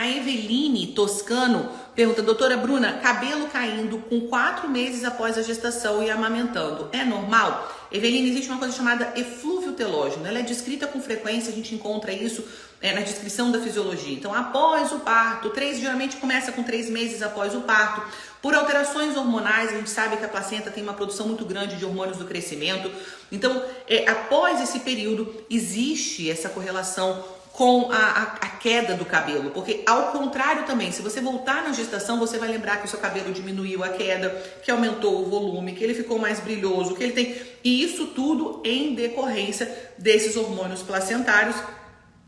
A Eveline Toscano pergunta, doutora Bruna, cabelo caindo com 4 meses após a gestação e amamentando, é normal? Eveline, existe uma coisa chamada eflúvio telógeno, ela é descrita com frequência, a gente encontra isso na descrição da fisiologia. Então, após o parto, geralmente começa com 3 meses após o parto, por alterações hormonais, a gente sabe que a placenta tem uma produção muito grande de hormônios do crescimento. Então, após esse período, existe essa correlação com a queda do cabelo, porque ao contrário também, se você voltar na gestação, você vai lembrar que o seu cabelo diminuiu a queda, que aumentou o volume, que ele ficou mais brilhoso, que ele tem... E isso tudo em decorrência desses hormônios placentários.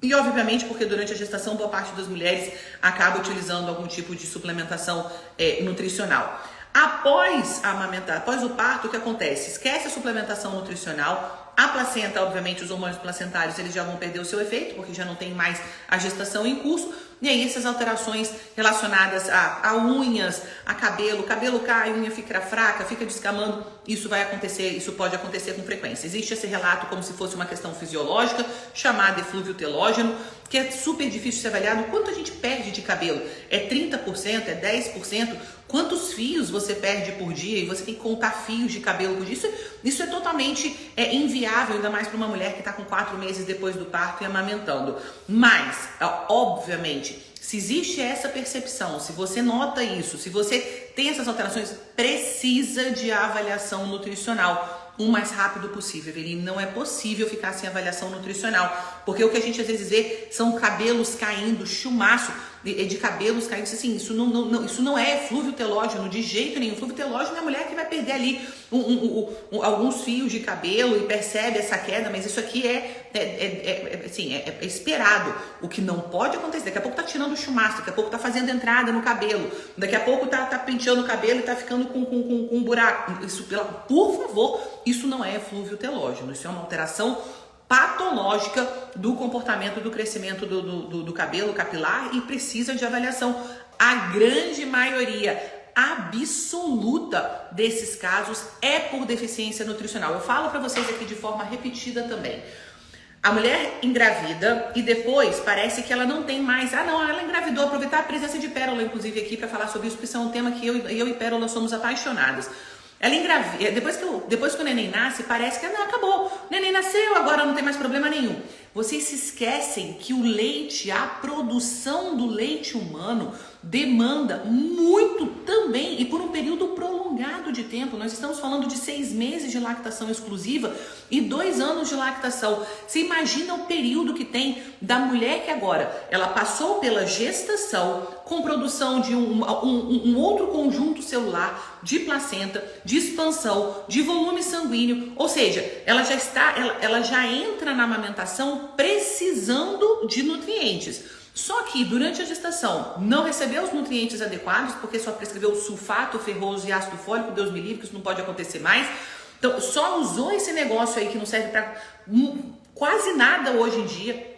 E obviamente porque durante a gestação boa parte das mulheres acaba utilizando algum tipo de suplementação nutricional. Após o parto, o que acontece? Esquece a suplementação nutricional, a placenta, obviamente os hormônios placentários eles já vão perder o seu efeito, porque já não tem mais a gestação em curso. E aí essas alterações relacionadas a unhas, a cabelo cai, a unha fica fraca, fica descamando, isso vai acontecer, isso pode acontecer com frequência. Existe esse relato como se fosse uma questão fisiológica, chamada eflúvio telógeno, que é super difícil de ser avaliado. Quanto a gente perde de cabelo? É 30%? É 10%? Quantos fios você perde por dia? E você tem que contar fios de cabelo por dia. Isso é totalmente inviável, ainda mais para uma mulher que está com 4 meses depois do parto e amamentando. Mas, obviamente, se existe essa percepção, se você nota isso, se você tem essas alterações, precisa de avaliação nutricional o mais rápido possível. Eveline, não é possível ficar sem avaliação nutricional, porque o que a gente às vezes vê são cabelos caindo, chumaço de cabelos caindo, assim, isso não é eflúvio telógeno de jeito nenhum. Eflúvio telógeno é a mulher que vai perder ali alguns fios de cabelo e percebe essa queda, mas isso aqui é esperado. O que não pode acontecer, daqui a pouco tá tirando o chumaço, daqui a pouco tá fazendo entrada no cabelo, daqui a pouco tá penteando o cabelo e tá ficando com um buraco. Isso, por favor, isso não é eflúvio telógeno, isso é uma alteração patológica do comportamento do crescimento do cabelo capilar e precisa de avaliação. A grande maioria absoluta desses casos é por deficiência nutricional. Eu falo para vocês aqui de forma repetida também. A mulher engravida e depois parece que ela não tem mais... ela engravidou. Aproveitar a presença de Pérola, inclusive, aqui para falar sobre isso, porque isso é um tema que eu e Pérola somos apaixonadas. Ela engravida, depois que o neném nasce, parece que acabou. O neném nasceu, agora não tem mais problema nenhum. Vocês se esquecem que o leite, a produção do leite humano demanda muito também e por um período prolongado de tempo. Nós estamos falando de 6 meses de lactação exclusiva e 2 anos de lactação. Você imagina o período que tem da mulher que agora ela passou pela gestação com produção de um outro conjunto celular de placenta, de expansão, de volume sanguíneo, ou seja, ela já entra na amamentação precisando de nutrientes. Só que durante a gestação não recebeu os nutrientes adequados, porque só prescreveu sulfato ferroso e ácido fólico, Deus me livre, que isso não pode acontecer mais. Então só usou esse negócio aí que não serve para quase nada hoje em dia.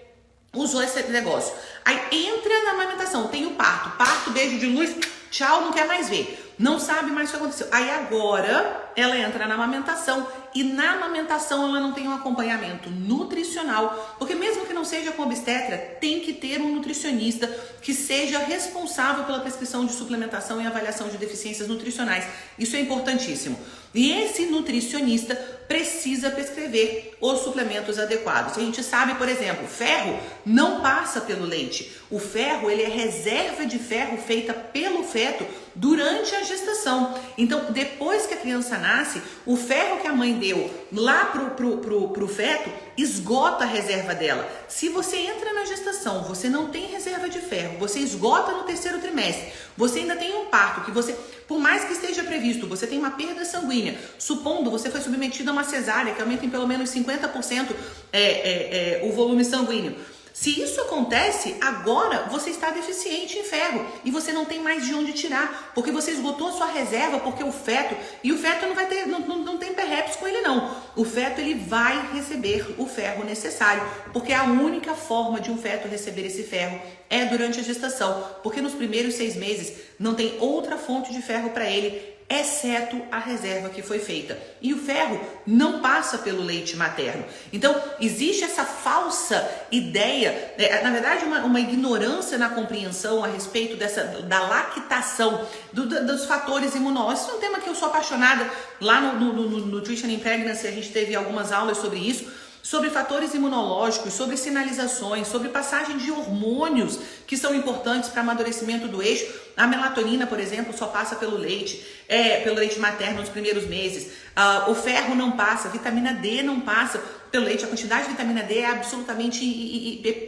Usou esse negócio. Aí entra na amamentação, tem o parto, beijo de luz, tchau, não quer mais ver. Não sabe mais o que aconteceu. Aí agora ela entra na amamentação e na amamentação ela não tem um acompanhamento nutricional, porque mesmo que não seja com obstetra, tem que ter um nutricionista que seja responsável pela prescrição de suplementação e avaliação de deficiências nutricionais. Isso é importantíssimo. E esse nutricionista precisa prescrever os suplementos adequados. A gente sabe, por exemplo, ferro não passa pelo leite. O ferro, ele é reserva de ferro feita pelo feto durante a gestação. Então, depois que a criança nasce, o ferro que a mãe deu lá pro feto esgota a reserva dela. Se você entra na gestação, você não tem reserva de ferro, você esgota no 3º trimestre, você ainda tem um parto que você, por mais que esteja previsto, você tem uma perda sanguínea, supondo você foi submetido a uma cesárea que aumenta em pelo menos 50% o volume sanguíneo. Se isso acontece, agora você está deficiente em ferro e você não tem mais de onde tirar, porque você esgotou a sua reserva, porque o feto não vai ter, não tem perreps com ele não. O feto ele vai receber o ferro necessário, porque a única forma de um feto receber esse ferro é durante a gestação, porque nos primeiros 6 meses não tem outra fonte de ferro para ele exceto a reserva que foi feita. E o ferro não passa pelo leite materno. Então, existe essa falsa ideia, na verdade, uma ignorância na compreensão a respeito da lactação, dos fatores imunológicos. Isso é um tema que eu sou apaixonada. Lá no Nutrition in Pregnancy, a gente teve algumas aulas sobre isso, sobre fatores imunológicos, sobre sinalizações, sobre passagem de hormônios que são importantes para amadurecimento do eixo. A melatonina, por exemplo, só passa pelo leite materno nos primeiros meses. O ferro não passa, a vitamina D não passa pelo leite. A quantidade de vitamina D é absolutamente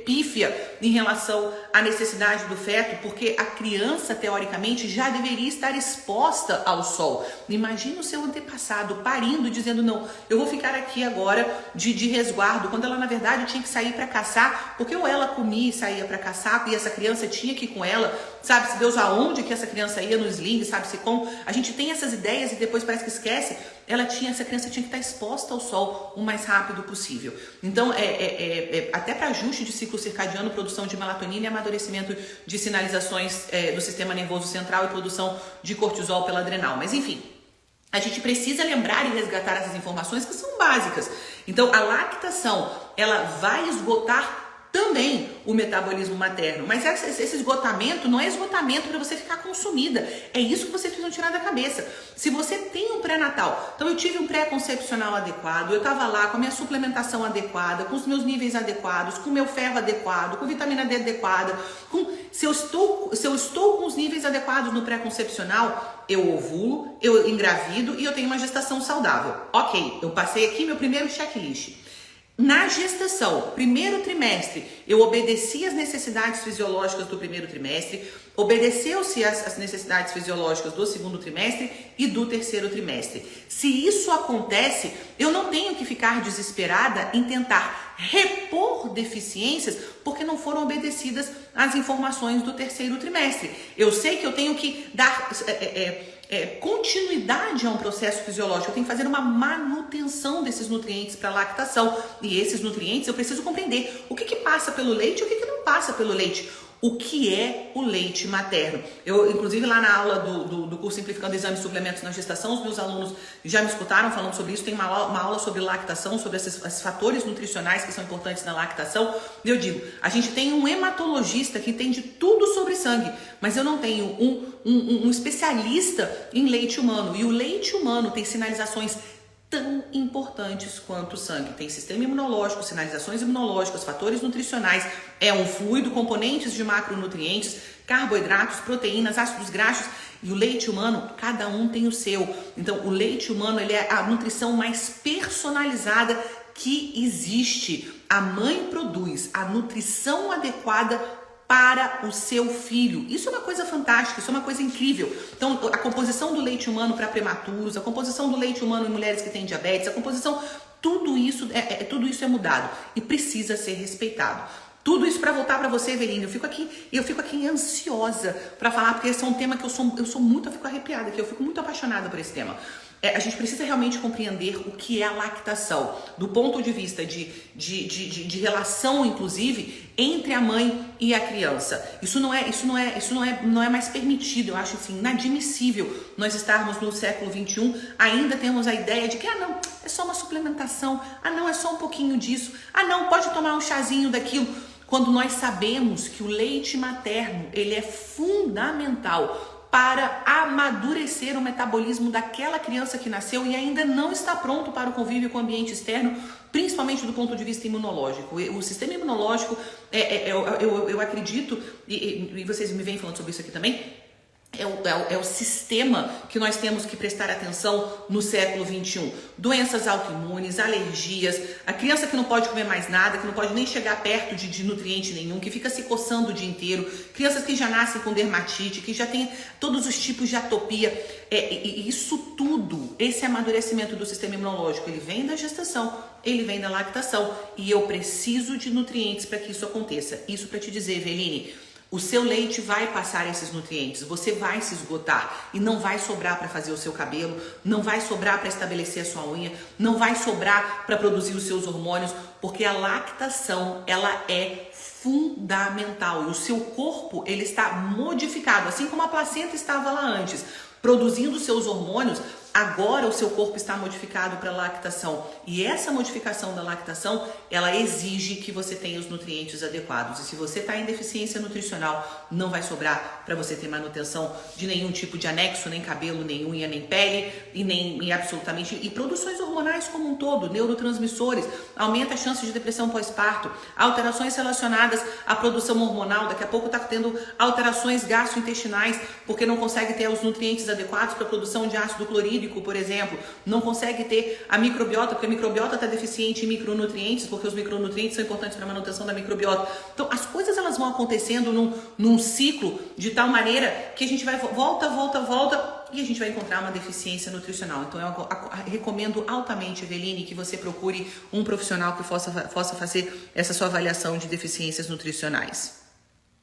pífia em relação à necessidade do feto, porque a criança, teoricamente, já deveria estar exposta ao sol. Imagina o seu antepassado parindo, dizendo, não, eu vou ficar aqui agora de resguardo, quando ela, na verdade, tinha que sair para caçar, porque ou ela comia e saía para caçar, e essa criança tinha que ir com ela, sabe-se Deus aonde que essa criança ia no sling, sabe-se como. A gente tem essas ideias e depois parece que esquece. Essa criança tinha que estar exposta ao sol o mais rápido possível. Então, até para ajuste de ciclo circadiano, produção de melatonina e amadurecimento de sinalizações do sistema nervoso central e produção de cortisol pela adrenal. Mas, enfim, a gente precisa lembrar e resgatar essas informações que são básicas. Então, a lactação, ela vai esgotar também o metabolismo materno, mas esse esgotamento não é esgotamento para você ficar consumida, é isso que vocês precisam tirar da cabeça. Se você tem um pré-natal, então eu tive um pré-concepcional adequado, eu estava lá com a minha suplementação adequada, com os meus níveis adequados, com o meu ferro adequado, com vitamina D adequada, se eu estou com os níveis adequados no pré-concepcional, eu ovulo, eu engravido e eu tenho uma gestação saudável. Ok, eu passei aqui meu primeiro checklist. Na gestação, primeiro trimestre, eu obedeci às necessidades fisiológicas do primeiro trimestre, obedeceu-se às necessidades fisiológicas do segundo trimestre e do terceiro trimestre. Se isso acontece, eu não tenho que ficar desesperada em tentar repor deficiências porque não foram obedecidas às informações do terceiro trimestre. Eu sei que eu tenho que dar continuidade a um processo fisiológico, eu tenho que fazer uma manutenção desses nutrientes para lactação, e esses nutrientes eu preciso compreender o que passa pelo leite e o que não passa pelo leite. O que é o leite materno? Eu, inclusive, lá na aula do curso Simplificando Exames e Suplementos na Gestação, os meus alunos já me escutaram falando sobre isso. Tem uma aula sobre lactação, sobre esses fatores nutricionais que são importantes na lactação. E eu digo, a gente tem um hematologista que entende tudo sobre sangue, mas eu não tenho um especialista em leite humano. E o leite humano tem sinalizações tão importantes quanto o sangue. Tem sistema imunológico, sinalizações imunológicas, fatores nutricionais, é um fluido, componentes de macronutrientes, carboidratos, proteínas, ácidos graxos, e o leite humano, cada um tem o seu. Então, o leite humano, ele é a nutrição mais personalizada que existe. A mãe produz a nutrição adequada para o seu filho. Isso é uma coisa fantástica, isso é uma coisa incrível. Então, a composição do leite humano para prematuros, a composição do leite humano em mulheres que têm diabetes, a composição, tudo isso é mudado e precisa ser respeitado. Tudo isso para voltar para você, Eveline. Eu fico aqui ansiosa para falar, porque esse é um tema que eu fico arrepiada aqui, eu fico muito apaixonada por esse tema. A gente precisa realmente compreender o que é a lactação, do ponto de vista de relação, inclusive, entre a mãe e a criança. Isso não é mais permitido. Eu acho assim, inadmissível nós estarmos no século XXI, ainda temos a ideia de que, não, é só uma suplementação, não, é só um pouquinho disso, não, pode tomar um chazinho daquilo. Quando nós sabemos que o leite materno, ele é fundamental para amadurecer o metabolismo daquela criança que nasceu e ainda não está pronto para o convívio com o ambiente externo, principalmente do ponto de vista imunológico. O sistema imunológico, eu acredito, e vocês me vêm falando sobre isso aqui também, é o sistema que nós temos que prestar atenção no século XXI. Doenças autoimunes, alergias, a criança que não pode comer mais nada, que não pode nem chegar perto de nutriente nenhum, que fica se coçando o dia inteiro, crianças que já nascem com dermatite, que já tem todos os tipos de atopia. Isso tudo, esse amadurecimento do sistema imunológico, ele vem da gestação, ele vem da lactação, e eu preciso de nutrientes para que isso aconteça. Isso para te dizer, Eveline, o seu leite vai passar esses nutrientes, você vai se esgotar e não vai sobrar para fazer o seu cabelo, não vai sobrar para estabelecer a sua unha, não vai sobrar para produzir os seus hormônios, porque a lactação, ela é fundamental. E o seu corpo, ele está modificado, assim como a placenta estava lá antes. produzindo seus hormônios, agora o seu corpo está modificado para lactação. E essa modificação da lactação, ela exige que você tenha os nutrientes adequados. E se você está em deficiência nutricional, não vai sobrar para você ter manutenção de nenhum tipo de anexo, nem cabelo, nem unha, nem pele, e absolutamente... E produções hormonais como um todo, neurotransmissores, aumenta a chance de depressão pós-parto, alterações relacionadas à produção hormonal, daqui a pouco está tendo alterações gastrointestinais, porque não consegue ter os nutrientes adequados para a produção de ácido clorídrico, por exemplo, não consegue ter a microbiota, porque a microbiota está deficiente em micronutrientes, porque os micronutrientes são importantes para a manutenção da microbiota. Então, as coisas elas vão acontecendo num ciclo de tal maneira que a gente vai volta e a gente vai encontrar uma deficiência nutricional. Então, eu recomendo altamente, Eveline, que você procure um profissional que possa fazer essa sua avaliação de deficiências nutricionais.